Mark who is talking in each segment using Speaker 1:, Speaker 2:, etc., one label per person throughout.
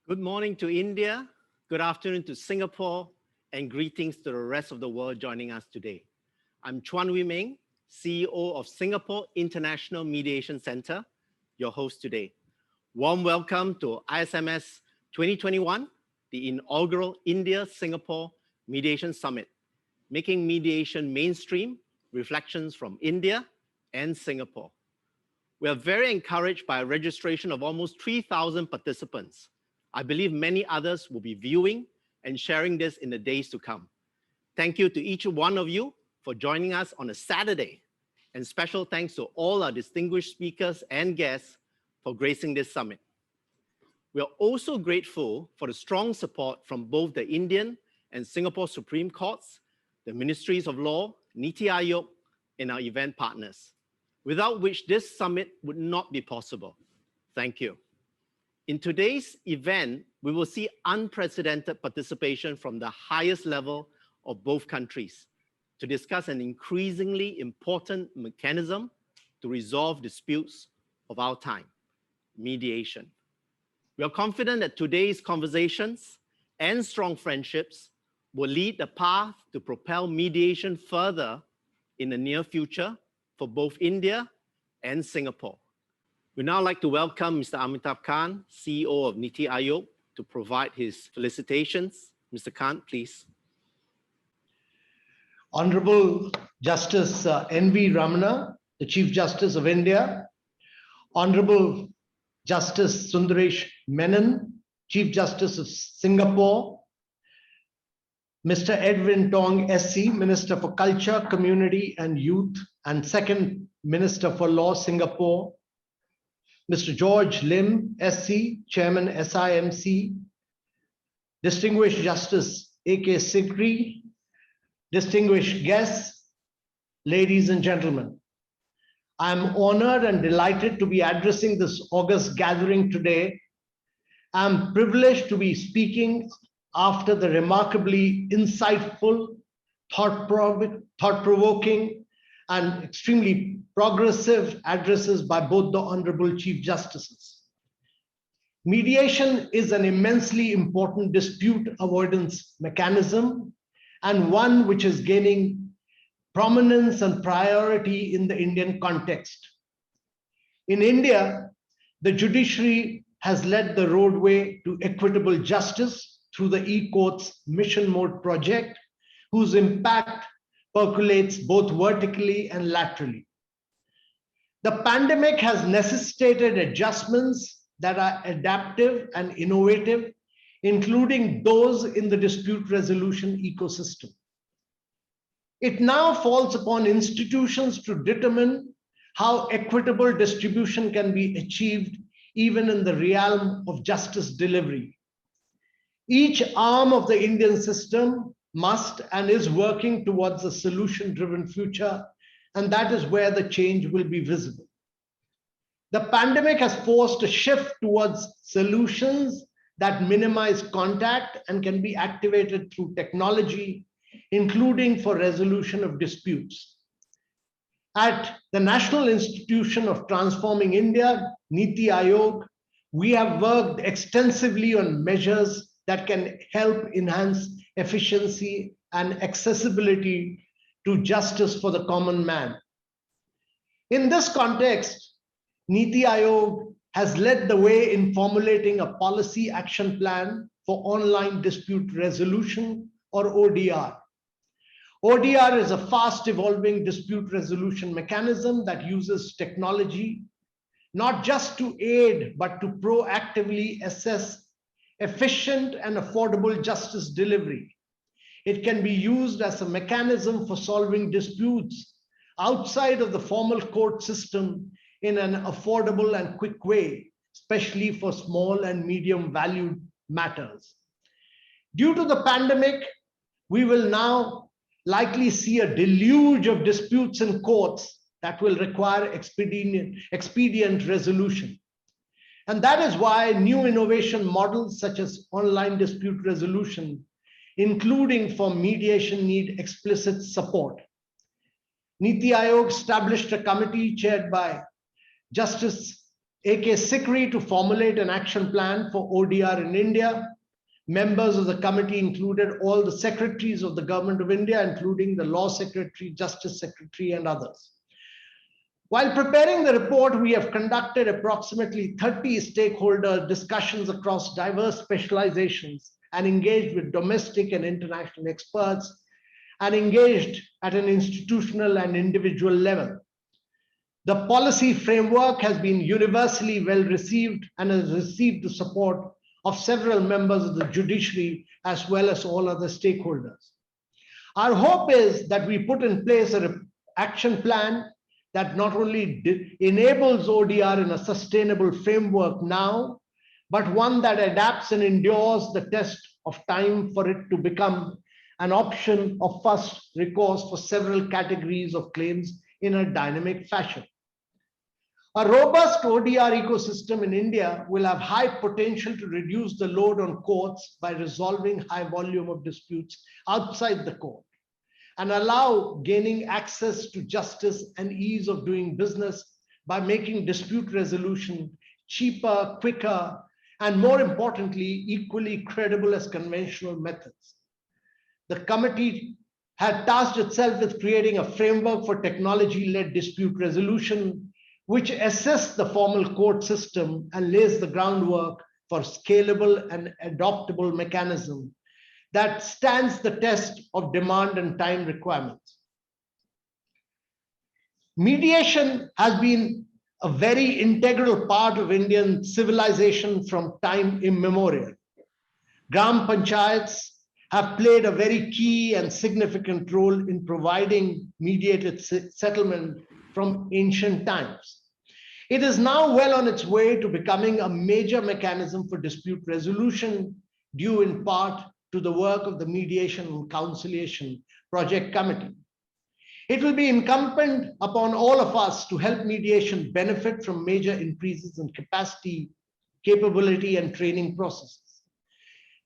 Speaker 1: Good morning to India, good afternoon to Singapore, and greetings to the rest of the world joining us today. I'm Chuan Wee Meng, CEO of Singapore International Mediation Center, your host today. Warm welcome to ISMS 2021, the inaugural India-Singapore Mediation Summit, making mediation mainstream, reflections from India and Singapore. We are very encouraged by a registration of almost 3,000 participants. I believe many others will be viewing and sharing this in the days to come. Thank you to each one of you for joining us on a Saturday, and special thanks to all our distinguished speakers and guests for gracing this summit. We are also grateful for the strong support from both the Indian and Singapore Supreme Courts, the Ministries of Law, NITI Aayog, and our event partners, without which this summit would not be possible. Thank you. In today's event, we will see unprecedented participation from the highest level of both countries to discuss an increasingly important mechanism to resolve disputes of our time, mediation. We are confident that today's conversations and strong friendships will lead the path to propel mediation further in the near future for both India and Singapore. We'd now like to welcome Mr. Amitabh Kant, CEO of NITI Aayog, to provide his felicitations. Mr. Kant, please.
Speaker 2: Honorable Justice N.V. Ramana, the Chief Justice of India, Honorable Justice Sundaresh Menon, Chief Justice of Singapore, Mr. Edwin Tong SC, Minister for Culture, Community and Youth, and Second Minister for Law, Singapore, Mr. George Lim, SC, Chairman SIMC, Distinguished Justice A.K. Sikri, distinguished guests, ladies and gentlemen. I am honored and delighted to be addressing this august gathering today. I am privileged to be speaking after the remarkably insightful, thought-provoking, and extremely progressive addresses by both the Honorable Chief Justices. Mediation is an immensely important dispute avoidance mechanism and one which is gaining prominence and priority in the Indian context. In India, the judiciary has led the roadway to equitable justice through the e-courts mission mode project, whose impact percolates both vertically and laterally. The pandemic has necessitated adjustments that are adaptive and innovative, including those in the dispute resolution ecosystem. It now falls upon institutions to determine how equitable distribution can be achieved even in the realm of justice delivery. Each arm of the Indian system must and is working towards a solution-driven future, and that is where the change will be visible. The pandemic has forced a shift towards solutions that minimize contact and can be activated through technology, including for resolution of disputes. At the National Institution of Transforming India, NITI Aayog, we have worked extensively on measures that can help enhance efficiency and accessibility to justice for the common man. In this context, NITI Aayog has led the way in formulating a policy action plan for online dispute resolution, or ODR. ODR is a fast evolving dispute resolution mechanism that uses technology not just to aid, but to proactively assess efficient and affordable justice delivery. It can be used as a mechanism for solving disputes outside of the formal court system in an affordable and quick way, especially for small and medium valued matters. Due to the pandemic, we will now likely see a deluge of disputes in courts that will require expedient resolution. And that is why new innovation models such as online dispute resolution, including for mediation, need explicit support. NITI Aayog established a committee chaired by Justice A.K. Sikri to formulate an action plan for ODR in India. Members of the committee included all the secretaries of the Government of India, including the Law Secretary, Justice Secretary, and others. While preparing the report, we have conducted approximately 30 stakeholder discussions across diverse specializations and engaged with domestic and international experts and engaged at an institutional and individual level. The policy framework has been universally well received and has received the support of several members of the judiciary as well as all other stakeholders. Our hope is that we put in place an action plan that not only enables ODR in a sustainable framework now, but one that adapts and endures the test of time for it to become an option of first recourse for several categories of claims in a dynamic fashion. A robust ODR ecosystem in India will have high potential to reduce the load on courts by resolving high volume of disputes outside the court and allow gaining access to justice and ease of doing business by making dispute resolution cheaper, quicker, and more importantly, equally credible as conventional methods. The committee had tasked itself with creating a framework for technology-led dispute resolution, which assists the formal court system and lays the groundwork for scalable and adoptable mechanism that stands the test of demand and time requirements. Mediation has been a very integral part of Indian civilization from time immemorial. Gram panchayats have played a very key and significant role in providing mediated settlement from ancient times. It is now well on its way to becoming a major mechanism for dispute resolution, due in part to the work of the Mediation and Conciliation Project Committee. It will be incumbent upon all of us to help mediation benefit from major increases in capacity, capability, and training processes.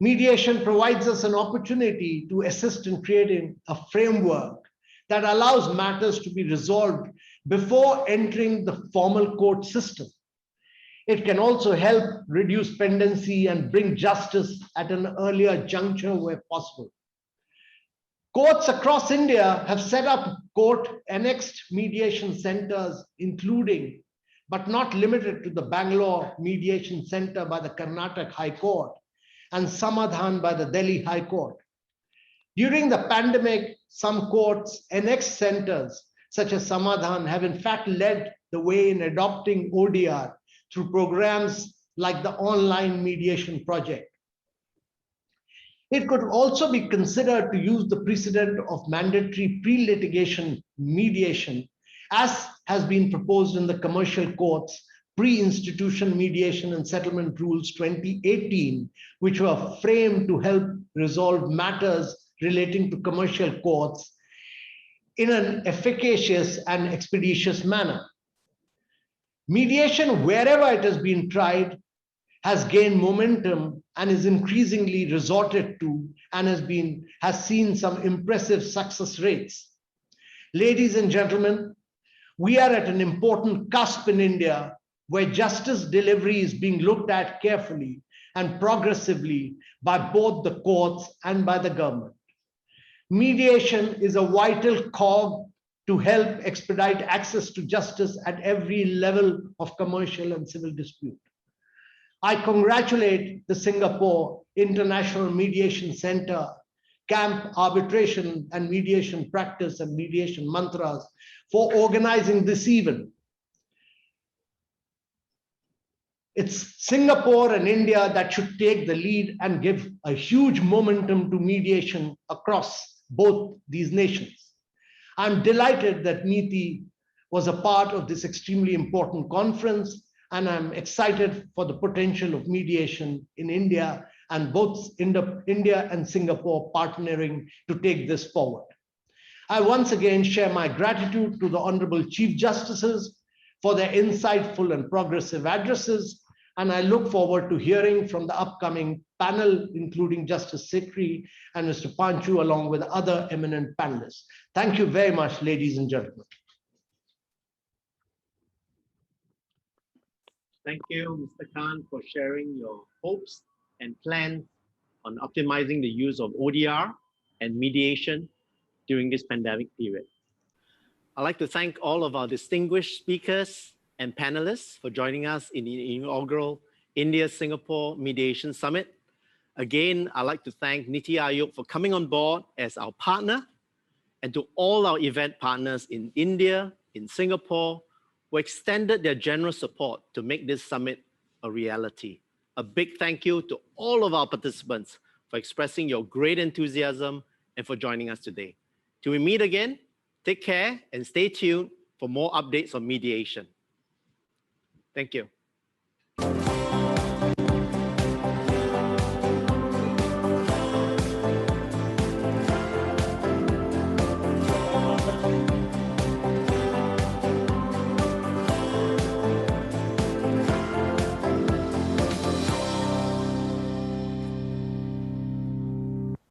Speaker 2: Mediation provides us an opportunity to assist in creating a framework that allows matters to be resolved before entering the formal court system. It can also help reduce pendency and bring justice at an earlier juncture where possible. Courts across India have set up court-annexed mediation centers, including, but not limited to, the Bangalore Mediation Center by the Karnataka High Court and Samadhan by the Delhi High Court. During the pandemic, some courts annexed centers such as Samadhan have in fact led the way in adopting ODR through programs like the Online Mediation Project. It could also be considered to use the precedent of mandatory pre-litigation mediation, as has been proposed in the Commercial Courts Pre-Institution Mediation and Settlement Rules 2018, which were framed to help resolve matters relating to commercial courts in an efficacious and expeditious manner. Mediation, wherever it has been tried, has gained momentum and is increasingly resorted to and has seen some impressive success rates. Ladies and gentlemen, we are at an important cusp in India where justice delivery is being looked at carefully and progressively by both the courts and by the government. Mediation is a vital cog to help expedite access to justice at every level of commercial and civil dispute. I congratulate the Singapore International Mediation Center, Camp Arbitration and Mediation Practice and Mediation Mantras for organizing this event. It's Singapore and India that should take the lead and give a huge momentum to mediation across both these nations. I'm delighted that NITI was a part of this extremely important conference, and I'm excited for the potential of mediation in India and both India and Singapore partnering to take this forward. I once again share my gratitude to the Honorable Chief Justices for their insightful and progressive addresses, and I look forward to hearing from the upcoming panel, including Justice Sikri and Mr. Panchu, along with other eminent panelists. Thank you very much, ladies and gentlemen.
Speaker 1: Thank you, Mr. Kant, for sharing your hopes and plans on optimizing the use of ODR and mediation during this pandemic period. I'd like to thank all of our distinguished speakers and panelists for joining us in the inaugural India-Singapore Mediation Summit. Again, I'd like to thank NITI Aayog for coming on board as our partner, and to all our event partners in India, in Singapore, who extended their generous support to make this summit a reality. A big thank you to all of our participants for expressing your great enthusiasm and for joining us today. Till we meet again, take care and stay tuned for more updates on mediation. Thank you.